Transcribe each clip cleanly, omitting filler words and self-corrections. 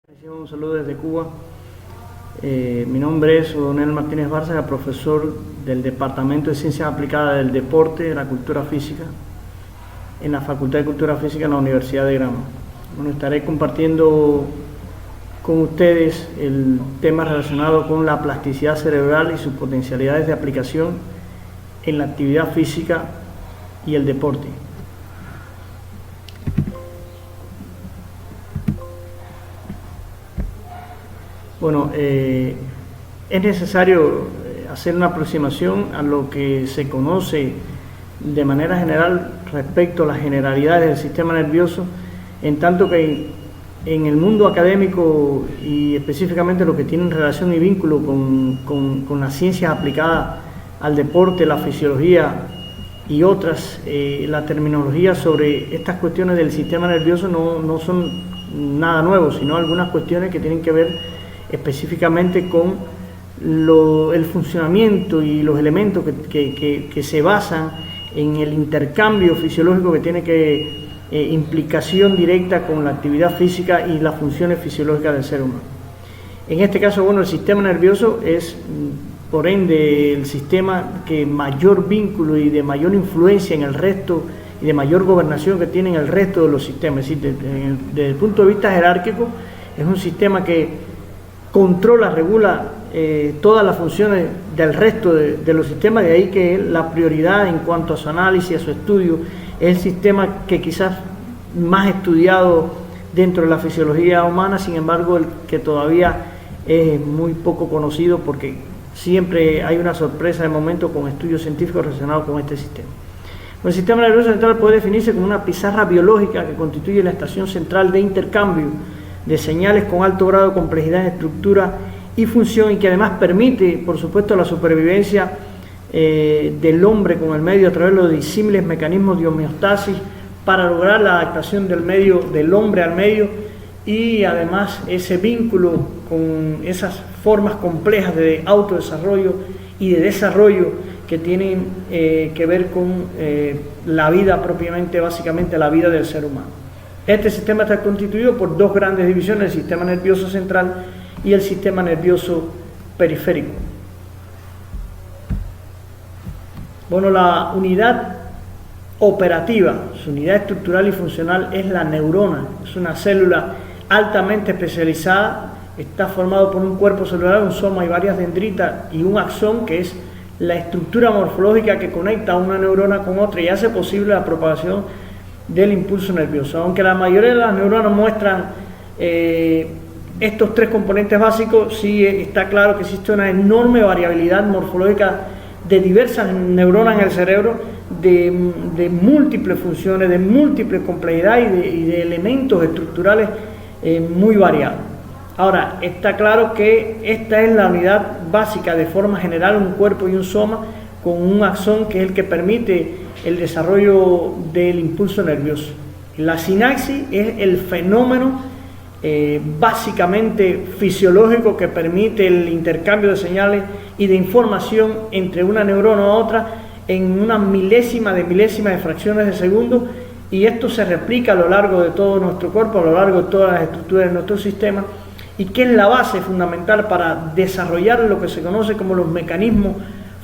Un saludo desde Cuba. Mi nombre es O'Donnell Martínez Bárcega, profesor del Departamento de Ciencias Aplicadas del Deporte y de la Cultura Física en la Facultad de Cultura Física en la Universidad de Granma. Bueno, estaré compartiendo con ustedes el tema relacionado con la plasticidad cerebral y sus potencialidades de aplicación en la actividad física y el deporte. Bueno, es necesario hacer una aproximación a lo que se conoce de manera general respecto a las generalidades del sistema nervioso, en tanto que en el mundo académico y específicamente lo que tiene relación y vínculo con las ciencias aplicadas al deporte, la fisiología y otras, la terminología sobre estas cuestiones del sistema nervioso no son nada nuevo, sino algunas cuestiones que tienen que ver específicamente con el funcionamiento y los elementos que se basan en el intercambio fisiológico que tiene implicación directa con la actividad física y las funciones fisiológicas del ser humano. En este caso, bueno, el sistema nervioso es, por ende, el sistema que mayor vínculo y de mayor influencia en el resto y de mayor gobernación que tienen el resto de los sistemas. Es decir, desde el punto de vista jerárquico, es un sistema que controla, regula todas las funciones del resto de los sistemas, de ahí que la prioridad en cuanto a su análisis, a su estudio, es el sistema que quizás más estudiado dentro de la fisiología humana, sin embargo el que todavía es muy poco conocido porque siempre hay una sorpresa de momento con estudios científicos relacionados con este sistema. El sistema nervioso central puede definirse como una pizarra biológica que constituye la estación central de intercambio de señales con alto grado de complejidad en estructura y función, y que además permite, por supuesto, la supervivencia del hombre con el medio a través de los disímiles mecanismos de homeostasis para lograr la adaptación del hombre al medio, y además ese vínculo con esas formas complejas de autodesarrollo y de desarrollo que tienen que ver con la vida propiamente, básicamente la vida del ser humano. Este sistema está constituido por dos grandes divisiones, el sistema nervioso central y el sistema nervioso periférico. Bueno, la unidad operativa, su unidad estructural y funcional es la neurona. Es una célula altamente especializada, está formado por un cuerpo celular, un soma y varias dendritas y un axón, que es la estructura morfológica que conecta una neurona con otra y hace posible la propagación del impulso nervioso. Aunque la mayoría de las neuronas muestran estos tres componentes básicos, sí está claro que existe una enorme variabilidad morfológica de diversas neuronas en el cerebro, de múltiples funciones, de múltiples complejidades y de elementos estructurales muy variados. Ahora, está claro que esta es la unidad básica de forma general, un cuerpo y un soma con un axón que es el que permite el desarrollo del impulso nervioso. La sinapsis es el fenómeno básicamente fisiológico que permite el intercambio de señales y de información entre una neurona u otra en una milésima de fracciones de segundo, y esto se replica a lo largo de todo nuestro cuerpo, a lo largo de todas las estructuras de nuestro sistema, y que es la base fundamental para desarrollar lo que se conoce como los mecanismos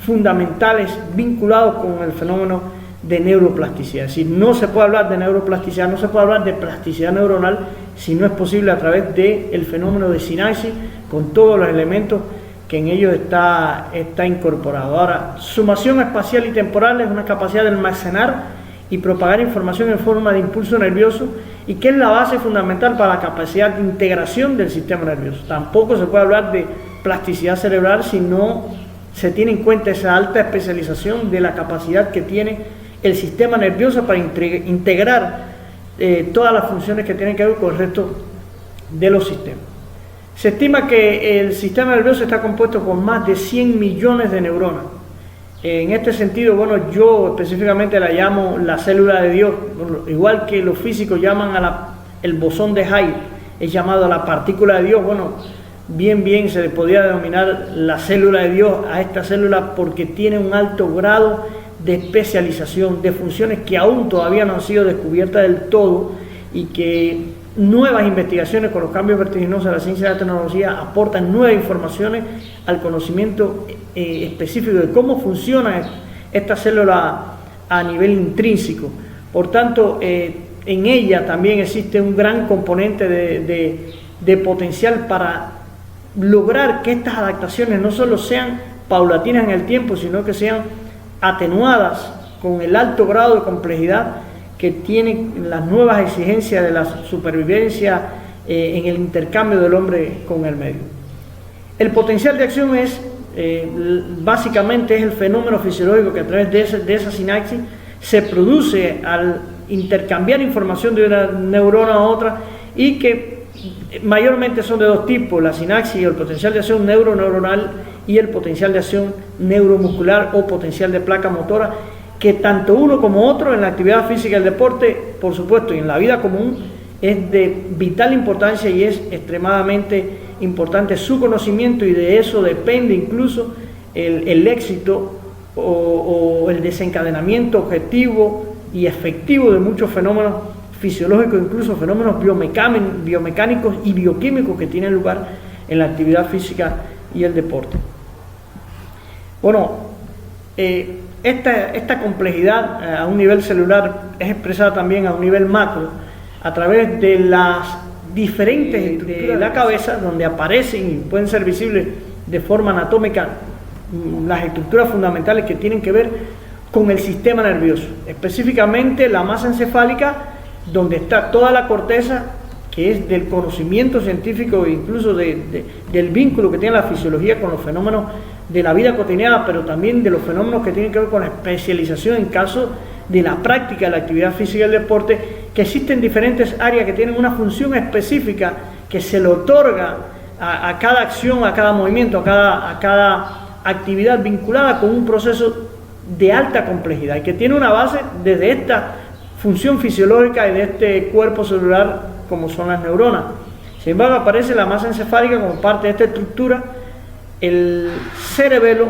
fundamentales vinculados con el fenómeno de neuroplasticidad. Es decir, no se puede hablar de neuroplasticidad, no se puede hablar de plasticidad neuronal si no es posible a través del fenómeno de sinapsis con todos los elementos que en ellos está incorporado. Ahora, sumación espacial y temporal es una capacidad de almacenar y propagar información en forma de impulso nervioso, y que es la base fundamental para la capacidad de integración del sistema nervioso. Tampoco se puede hablar de plasticidad cerebral si no se tiene en cuenta esa alta especialización de la capacidad que tiene el sistema nervioso para integrar todas las funciones que tienen que ver con el resto de los sistemas. Se estima que el sistema nervioso está compuesto por más de 100 millones de neuronas. En este sentido, bueno, yo específicamente la llamo la célula de Dios, igual que los físicos llaman el bosón de Higgs, es llamado la partícula de Dios. Bueno, bien se le podría denominar la célula de Dios a esta célula porque tiene un alto grado de especialización, de funciones que aún todavía no han sido descubiertas del todo y que nuevas investigaciones con los cambios vertiginosos de la ciencia y la tecnología aportan nuevas informaciones al conocimiento específico de cómo funciona esta célula a nivel intrínseco. Por tanto, en ella también existe un gran componente de potencial para lograr que estas adaptaciones no solo sean paulatinas en el tiempo, sino que sean atenuadas con el alto grado de complejidad que tienen las nuevas exigencias de la supervivencia en el intercambio del hombre con el medio. El potencial de acción es, básicamente, es el fenómeno fisiológico que a través de esa sinapsis se produce al intercambiar información de una neurona a otra, y que mayormente son de dos tipos: la sinapsis o el potencial de acción neuroneuronal y el potencial de acción neuromuscular o potencial de placa motora, que tanto uno como otro en la actividad física y el deporte, por supuesto, y en la vida común, es de vital importancia y es extremadamente importante su conocimiento, y de eso depende incluso el éxito o el desencadenamiento objetivo y efectivo de muchos fenómenos fisiológicos, incluso fenómenos biomecánicos y bioquímicos que tienen lugar en la actividad física y el deporte. Bueno, esta complejidad a un nivel celular es expresada también a un nivel macro a través de las diferentes estructuras de la cabeza, donde aparecen y pueden ser visibles de forma anatómica las estructuras fundamentales que tienen que ver con el sistema nervioso, específicamente la masa encefálica, donde está toda la corteza, que es del conocimiento científico e incluso del vínculo que tiene la fisiología con los fenómenos de la vida cotidiana, pero también de los fenómenos que tienen que ver con la especialización en caso de la práctica de la actividad física y el deporte, que existen diferentes áreas que tienen una función específica que se le otorga a cada acción, a cada movimiento, a cada actividad vinculada con un proceso de alta complejidad y que tiene una base desde esta función fisiológica y de este cuerpo celular como son las neuronas. Sin embargo, aparece la masa encefálica como parte de esta estructura, el cerebelo,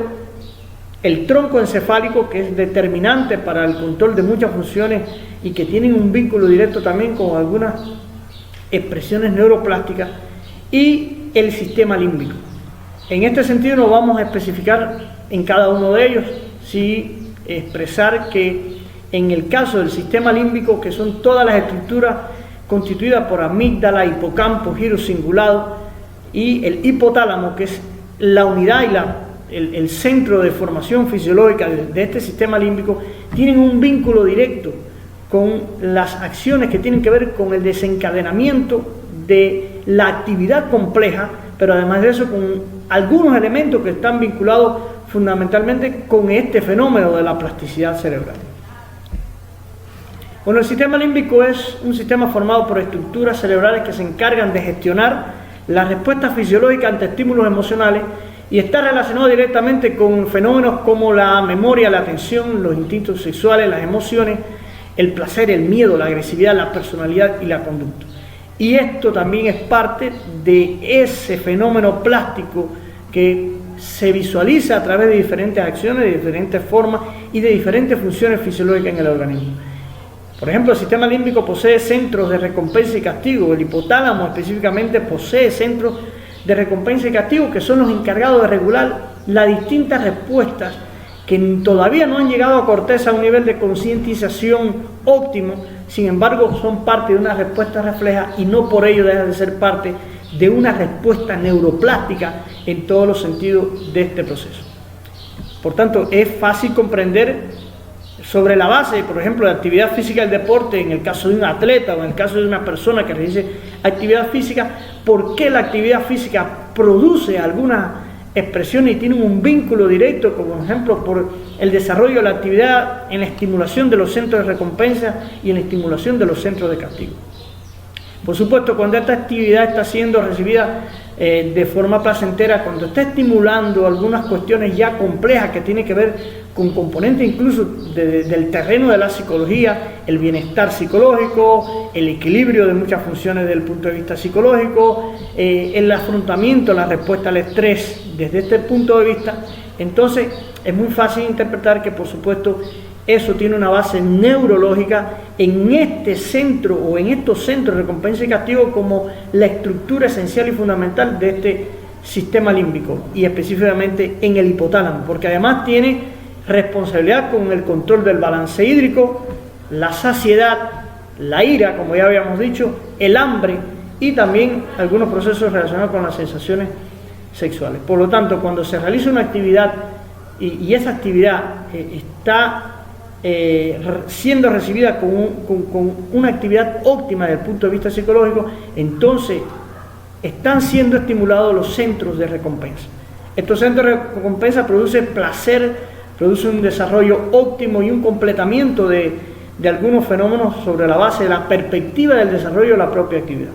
el tronco encefálico, que es determinante para el control de muchas funciones y que tienen un vínculo directo también con algunas expresiones neuroplásticas, y el sistema límbico. En este sentido nos vamos a especificar en cada uno de ellos, sí expresar que en el caso del sistema límbico, que son todas las estructuras constituidas por amígdala, hipocampo, giro cingulado y el hipotálamo, que es la unidad y el centro de formación fisiológica de este sistema límbico, tienen un vínculo directo con las acciones que tienen que ver con el desencadenamiento de la actividad compleja, pero además de eso con algunos elementos que están vinculados fundamentalmente con este fenómeno de la plasticidad cerebral. Bueno, el sistema límbico es un sistema formado por estructuras cerebrales que se encargan de gestionar las respuestas fisiológicas ante estímulos emocionales y está relacionado directamente con fenómenos como la memoria, la atención, los instintos sexuales, las emociones, el placer, el miedo, la agresividad, la personalidad y la conducta. Y esto también es parte de ese fenómeno plástico que se visualiza a través de diferentes acciones, de diferentes formas y de diferentes funciones fisiológicas en el organismo. Por ejemplo, el sistema límbico posee centros de recompensa y castigo. El hipotálamo específicamente posee centros de recompensa y castigo que son los encargados de regular las distintas respuestas que todavía no han llegado a corteza a un nivel de concientización óptimo. Sin embargo, son parte de una respuesta refleja y no por ello dejan de ser parte de una respuesta neuroplástica en todos los sentidos de este proceso. Por tanto, es fácil comprender sobre la base, por ejemplo, de actividad física del deporte, en el caso de un atleta o en el caso de una persona que realice actividad física, por qué la actividad física produce algunas expresiones y tiene un vínculo directo, como por ejemplo por el desarrollo de la actividad en la estimulación de los centros de recompensa y en la estimulación de los centros de castigo. Por supuesto, cuando esta actividad está siendo recibida de forma placentera, cuando está estimulando algunas cuestiones ya complejas que tienen que ver con componentes incluso del terreno de la psicología, el bienestar psicológico, el equilibrio de muchas funciones desde el punto de vista psicológico, el afrontamiento, la respuesta al estrés desde este punto de vista, entonces es muy fácil interpretar que, por supuesto, eso tiene una base neurológica en este centro o en estos centros de recompensa y castigo como la estructura esencial y fundamental de este sistema límbico y específicamente en el hipotálamo, porque además tiene responsabilidad con el control del balance hídrico, la saciedad, la ira, como ya habíamos dicho, el hambre y también algunos procesos relacionados con las sensaciones sexuales. Por lo tanto, cuando se realiza una actividad y esa actividad está siendo recibida con una actividad óptima desde el punto de vista psicológico, entonces están siendo estimulados los centros de recompensa. Estos centros de recompensa producen placer, producen un desarrollo óptimo y un completamiento de algunos fenómenos sobre la base de la perspectiva del desarrollo de la propia actividad.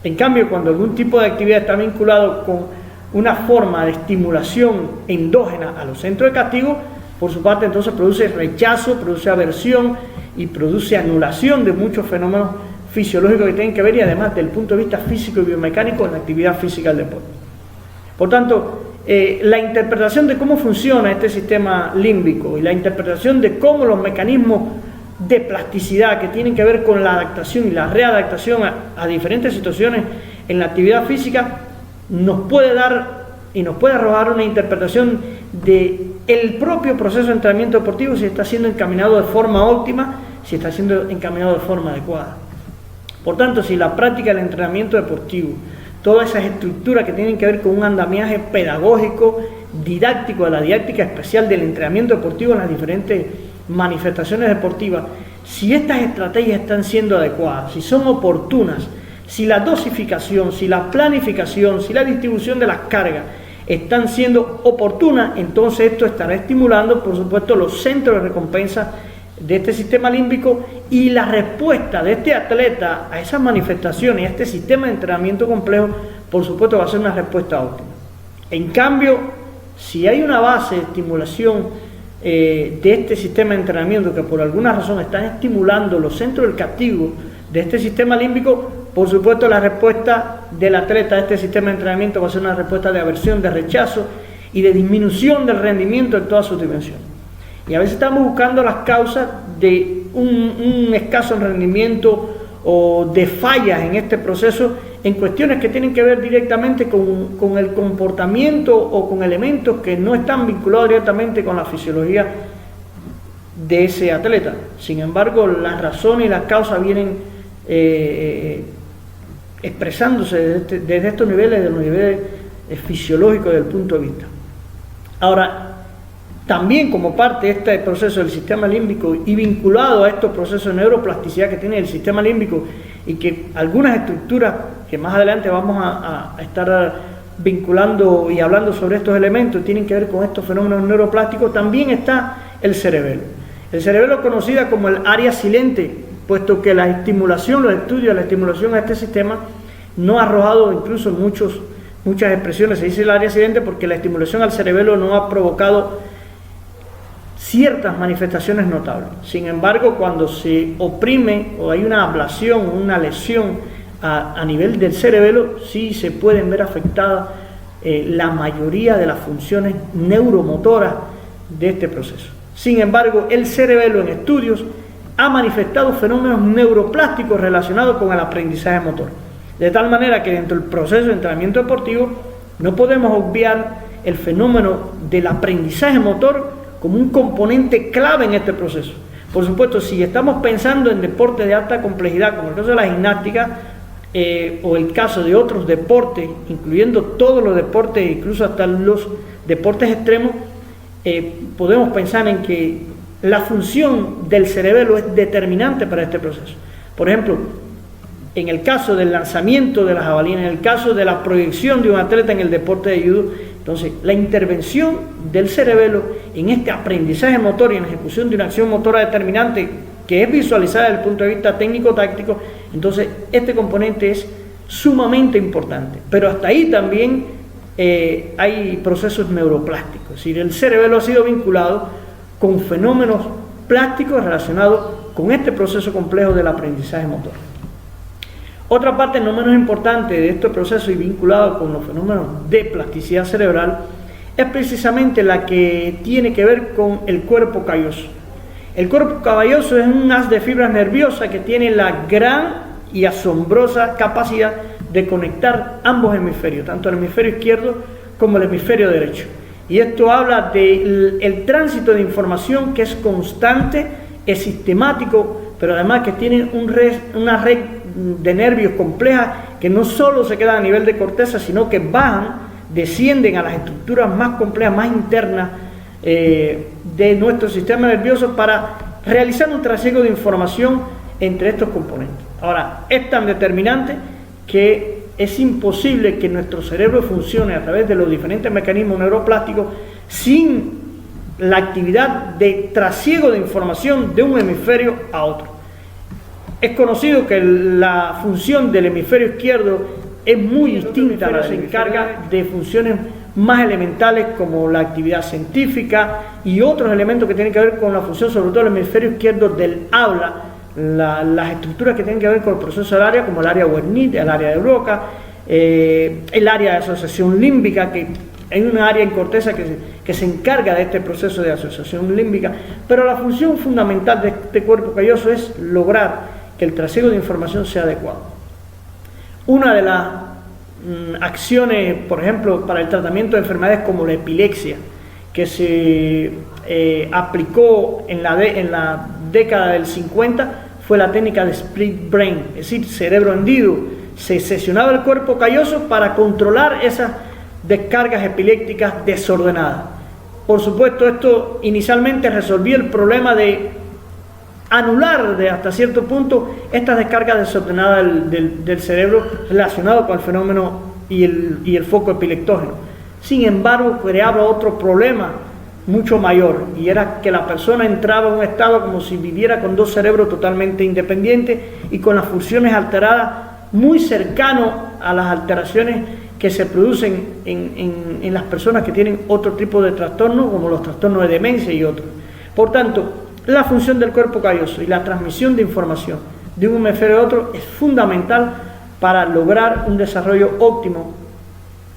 En cambio, cuando algún tipo de actividad está vinculado con una forma de estimulación endógena a los centros de castigo, por su parte entonces produce rechazo, produce aversión y produce anulación de muchos fenómenos fisiológicos que tienen que ver y además del punto de vista físico y biomecánico en la actividad física del deporte. Por tanto, la interpretación de cómo funciona este sistema límbico y la interpretación de cómo los mecanismos de plasticidad que tienen que ver con la adaptación y la readaptación a diferentes situaciones en la actividad física nos puede dar y nos puede arrojar una interpretación de el propio proceso de entrenamiento deportivo, si está siendo encaminado de forma óptima, si está siendo encaminado de forma adecuada. Por tanto, si la práctica del entrenamiento deportivo, todas esas estructuras que tienen que ver con un andamiaje pedagógico, didáctico, de la didáctica especial del entrenamiento deportivo en las diferentes manifestaciones deportivas, si estas estrategias están siendo adecuadas, si son oportunas, si la dosificación, si la planificación, si la distribución de las cargas están siendo oportunas, entonces esto estará estimulando, por supuesto, los centros de recompensa de este sistema límbico y la respuesta de este atleta a esas manifestaciones, a este sistema de entrenamiento complejo, por supuesto, va a ser una respuesta óptima. En cambio, si hay una base de estimulación de este sistema de entrenamiento que por alguna razón están estimulando los centros del castigo de este sistema límbico, por supuesto la respuesta del atleta a este sistema de entrenamiento va a ser una respuesta de aversión, de rechazo y de disminución del rendimiento en todas sus dimensiones. Y a veces estamos buscando las causas de un escaso rendimiento o de fallas en este proceso en cuestiones que tienen que ver directamente con el comportamiento o con elementos que no están vinculados directamente con la fisiología de ese atleta. Sin embargo, las razones y las causas vienen expresándose desde estos niveles, de los niveles fisiológicos desde el punto de vista. Ahora, también como parte de este proceso del sistema límbico y vinculado a estos procesos de neuroplasticidad que tiene el sistema límbico y que algunas estructuras que más adelante vamos a estar vinculando y hablando sobre estos elementos tienen que ver con estos fenómenos neuroplásticos, también está el cerebelo. El cerebelo es conocida como el área silente, puesto que la estimulación, los estudios de la estimulación a este sistema no ha arrojado incluso muchas expresiones. Se dice el área silente porque la estimulación al cerebelo no ha provocado ciertas manifestaciones notables. Sin embargo, cuando se oprime o hay una ablación, una lesión a nivel del cerebelo, sí se pueden ver afectadas la mayoría de las funciones neuromotoras de este proceso. Sin embargo, el cerebelo en estudios ha manifestado fenómenos neuroplásticos relacionados con el aprendizaje motor. De tal manera que dentro del proceso de entrenamiento deportivo no podemos obviar el fenómeno del aprendizaje motor como un componente clave en este proceso. Por supuesto, si estamos pensando en deportes de alta complejidad, como el caso de la gimnástica, o el caso de otros deportes, incluyendo todos los deportes, incluso hasta los deportes extremos, podemos pensar en que la función del cerebelo es determinante para este proceso. Por ejemplo, en el caso del lanzamiento de la jabalina, en el caso de la proyección de un atleta en el deporte de judo, entonces la intervención del cerebelo en este aprendizaje motor y en la ejecución de una acción motora determinante que es visualizada desde el punto de vista técnico-táctico, entonces este componente es sumamente importante. Pero hasta ahí también hay procesos neuroplásticos, es decir, el cerebelo ha sido vinculado con fenómenos plásticos relacionados con este proceso complejo del aprendizaje motor. Otra parte no menos importante de este proceso y vinculado con los fenómenos de plasticidad cerebral es precisamente la que tiene que ver con el cuerpo calloso. El cuerpo caballoso es un haz de fibras nerviosas que tiene la gran y asombrosa capacidad de conectar ambos hemisferios, tanto el hemisferio izquierdo como el hemisferio derecho. Y esto habla del tránsito de información que es constante, es sistemático, pero además que tiene una red de nervios compleja que no solo se queda a nivel de corteza, sino que descienden a las estructuras más complejas, más internas de nuestro sistema nervioso para realizar un trasiego de información entre estos componentes. Ahora, es tan determinante que es imposible que nuestro cerebro funcione a través de los diferentes mecanismos neuroplásticos sin la actividad de trasiego de información de un hemisferio a otro. Es conocido que la función del hemisferio izquierdo es muy distinta a la se encarga de funciones más elementales como la actividad científica y otros elementos que tienen que ver con la función, sobre todo el hemisferio izquierdo del habla, las estructuras que tienen que ver con el proceso del área, como el área Wernicke, el área de Broca, el área de asociación límbica, que hay una área en corteza que se encarga de este proceso de asociación límbica, pero la función fundamental de este cuerpo calloso es lograr que el trasiego de información sea adecuado. Una de las acciones, por ejemplo, para el tratamiento de enfermedades como la epilepsia, que se aplicó en la década del 50, fue la técnica de split brain, es decir, cerebro hendido. Se seccionaba el cuerpo calloso para controlar esas descargas epilépticas desordenadas. Por supuesto, esto inicialmente resolvía el problema de anular hasta cierto punto estas descargas desordenadas del cerebro relacionado con el fenómeno y el foco epileptógeno. Sin embargo, creaba otro problema mucho mayor, y era que la persona entraba en un estado como si viviera con dos cerebros totalmente independientes y con las funciones alteradas muy cercano a las alteraciones que se producen en las personas que tienen otro tipo de trastornos, como los trastornos de demencia y otros. Por tanto, la función del cuerpo calloso y la transmisión de información de un hemisferio a otro es fundamental para lograr un desarrollo óptimo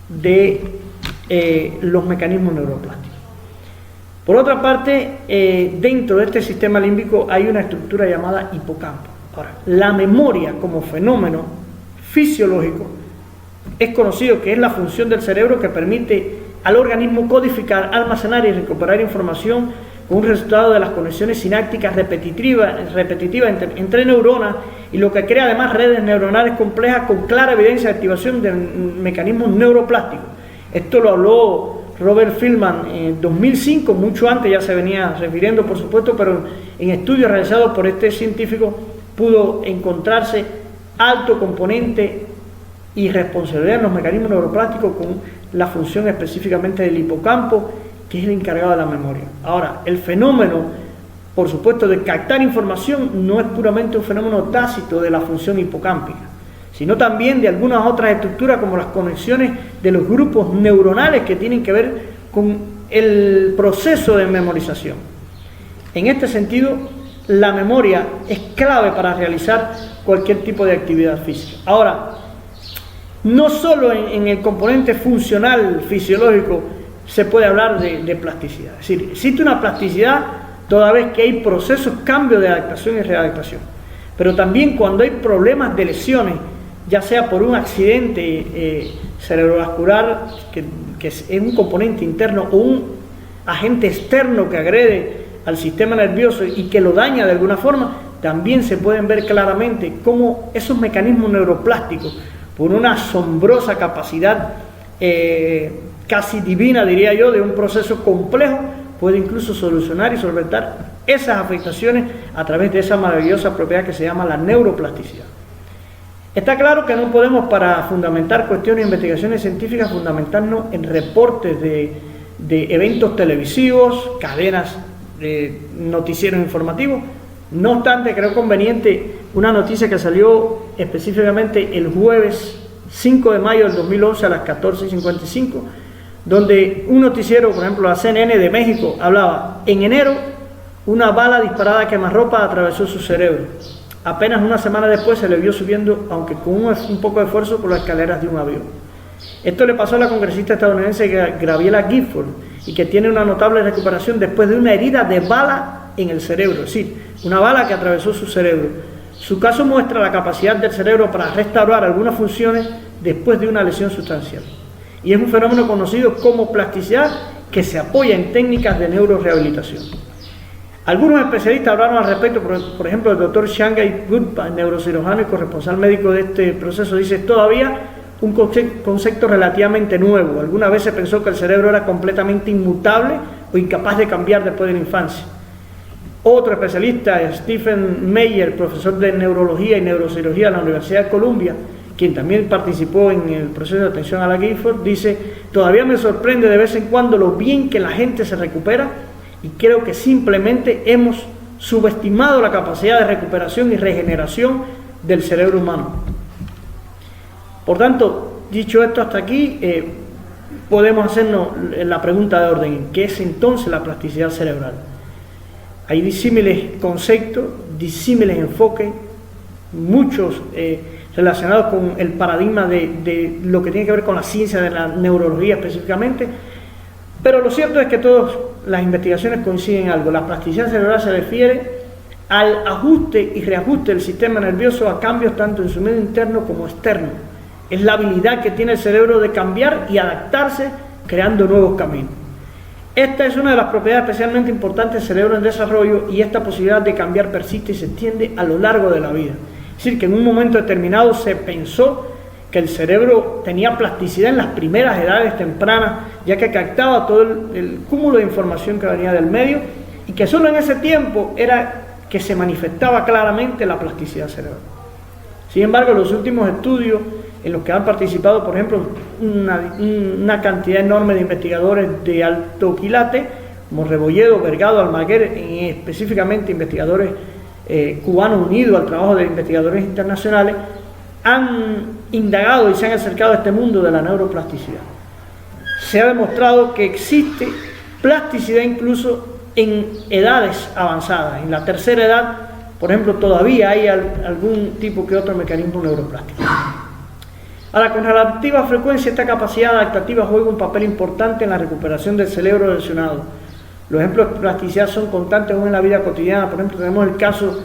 de los mecanismos neuroplásticos. Por otra parte, dentro de este sistema límbico hay una estructura llamada hipocampo. Ahora, la memoria como fenómeno fisiológico es conocido que es la función del cerebro que permite al organismo codificar, almacenar y recuperar información con un resultado de las conexiones sinápticas repetitivas entre neuronas, y lo que crea además redes neuronales complejas con clara evidencia de activación de mecanismos neuroplásticos. Esto lo habló Robert Feldman en 2005, mucho antes ya se venía refiriendo, por supuesto, pero en estudios realizados por este científico pudo encontrarse alto componente y responsabilidad en los mecanismos neuroplásticos con la función específicamente del hipocampo, que es el encargado de la memoria. Ahora, el fenómeno, por supuesto, de captar información no es puramente un fenómeno tácito de la función hipocámpica, sino también de algunas otras estructuras como las conexiones de los grupos neuronales que tienen que ver con el proceso de memorización. En este sentido, la memoria es clave para realizar cualquier tipo de actividad física. Ahora, no solo en el componente funcional fisiológico se puede hablar de plasticidad. Es decir, existe una plasticidad toda vez que hay procesos, cambios de adaptación y readaptación. Pero también cuando hay problemas de lesiones, ya sea por un accidente cerebrovascular, que es un componente interno, o un agente externo que agrede al sistema nervioso y que lo daña de alguna forma, también se pueden ver claramente cómo esos mecanismos neuroplásticos, por una asombrosa capacidad casi divina, diría yo, de un proceso complejo, puede incluso solucionar y solventar esas afectaciones a través de esa maravillosa propiedad que se llama la neuroplasticidad. Está claro que no podemos, para fundamentar cuestiones de investigaciones científicas, fundamentarnos en reportes de eventos televisivos, cadenas de noticieros informativos. No obstante, creo conveniente una noticia que salió específicamente el jueves 5 de mayo del 2011 a las 14:55, donde un noticiero, por ejemplo la CNN de México, hablaba: en enero una bala disparada a quemarropa atravesó su cerebro. Apenas una semana después se le vio subiendo, aunque con un poco de esfuerzo, por las escaleras de un avión. Esto le pasó a la congresista estadounidense Gabriela Gifford, y que tiene una notable recuperación después de una herida de bala en el cerebro, es decir, una bala que atravesó su cerebro. Su caso muestra la capacidad del cerebro para restaurar algunas funciones después de una lesión sustancial. Y es un fenómeno conocido como plasticidad que se apoya en técnicas de neurorehabilitación. Algunos especialistas hablaron al respecto, por ejemplo, el doctor Shanghai Gupta, neurocirujano y corresponsal médico de este proceso, dice: todavía un concepto relativamente nuevo. Alguna vez se pensó que el cerebro era completamente inmutable o incapaz de cambiar después de la infancia. Otro especialista, Stephen Meyer, profesor de neurología y neurocirugía en la Universidad de Columbia, quien también participó en el proceso de atención a la Gifford, dice: todavía me sorprende de vez en cuando lo bien que la gente se recupera, y creo que simplemente hemos subestimado la capacidad de recuperación y regeneración del cerebro humano. Por tanto, dicho esto hasta aquí, podemos hacernos la pregunta de orden: ¿qué es entonces la plasticidad cerebral? Hay disímiles conceptos, disímiles enfoques, muchos relacionados con el paradigma de lo que tiene que ver con la ciencia de la neurología específicamente, pero lo cierto es que todas las investigaciones coinciden en algo: la plasticidad cerebral se refiere al ajuste y reajuste del sistema nervioso a cambios tanto en su medio interno como externo. Es la habilidad que tiene el cerebro de cambiar y adaptarse creando nuevos caminos. Esta es una de las propiedades especialmente importantes del cerebro en desarrollo, y esta posibilidad de cambiar persiste y se extiende a lo largo de la vida. Es decir, que en un momento determinado se pensó que el cerebro tenía plasticidad en las primeras edades tempranas, ya que captaba todo el cúmulo de información que venía del medio, y que solo en ese tiempo era que se manifestaba claramente la plasticidad cerebral. Sin embargo, los últimos estudios en los que han participado, por ejemplo, una cantidad enorme de investigadores de alto quilate, como Rebolledo, Vergado, Almaguer, y específicamente investigadores cubanos unidos al trabajo de investigadores internacionales, han indagado y se han acercado a este mundo de la neuroplasticidad. Se ha demostrado que existe plasticidad incluso en edades avanzadas. En la tercera edad, por ejemplo, todavía hay algún tipo que otro mecanismo neuroplástico. Ahora, con relativa frecuencia, esta capacidad adaptativa juega un papel importante en la recuperación del cerebro lesionado. Los ejemplos de plasticidad son constantes aún en la vida cotidiana. Por ejemplo, tenemos el caso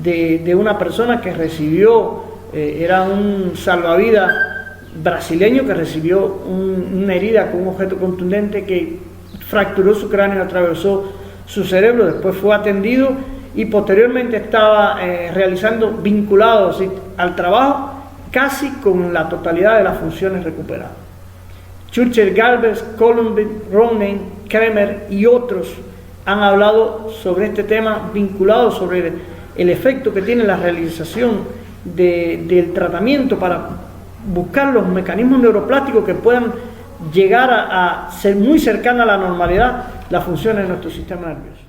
de una persona que recibió, era un salvavidas brasileño que recibió una herida con un objeto contundente que fracturó su cráneo y atravesó su cerebro. Después fue atendido y posteriormente estaba vinculado al trabajo, casi con la totalidad de las funciones recuperadas. Churchill, Galvez, Columbine, Ronen, Kremer y otros han hablado sobre este tema, vinculado sobre el efecto que tiene la realización del tratamiento para buscar los mecanismos neuroplásticos que puedan llegar a ser muy cercanas a la normalidad las funciones de nuestro sistema nervioso.